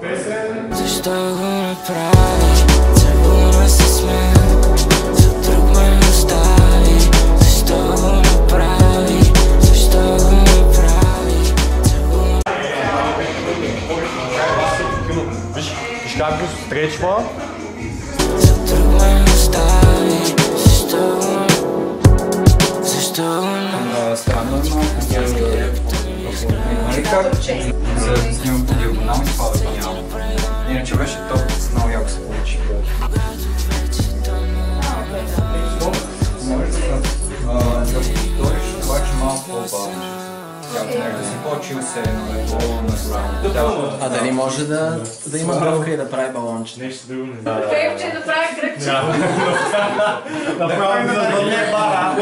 Песен. Защо го направи? Тръгна с мен, за друг ме остави. Защо го направи? Защо го направи? Виж как го стречва. За друг ме остави. Защо го? Защо го направи? Странно е малко, нали как се снимам по диагонално и това да го няма. Иначе беше толкова много яко се получи. Може да повториш, обаче малко по-бавно. Да си по-чил се едно по-натурално. А дали може да има гръвка и да прави балонче? Нещо друго не. Пепче да прави гръбче. Да правим да не бара.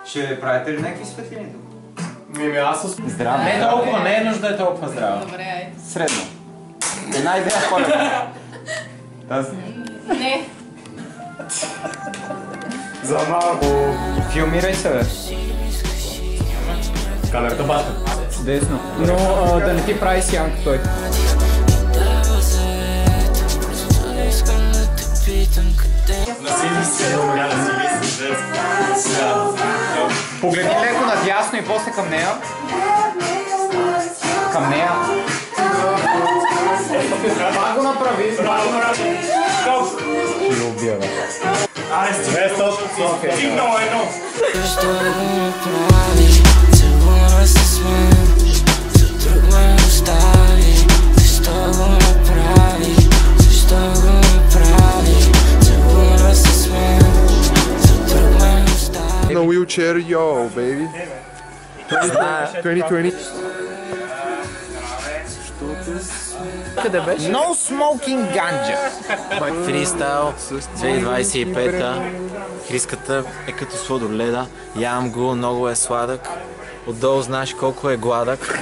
Ще правите ли някакви светлини тук? Аз с... Здраво. Не е толкова, не е нужда да е толкова здраво. Добре, айде. Средно. Една идея хора. Не. За малко. Филмирай се, бе. Камерата башка. Десно. Но да не ти прави сянка той. Погледни леко надясно и после към нея. Към нея. Това го направи. Стоп! Ще го убия, бе. Айде, стоп! Стигнало едно! Защо го направи? Целуна с мен, за друг ме остави. Защо го направи? Защо го направи? Целуна с мен, за друг ме остави. No wheelchair, yo, baby. 2020. Къде беше? No smoking ganja. Фристайл 2025-та. Хриската е като сладоледа. Ям го, много е сладък. Отдолу знаеш колко е гладък.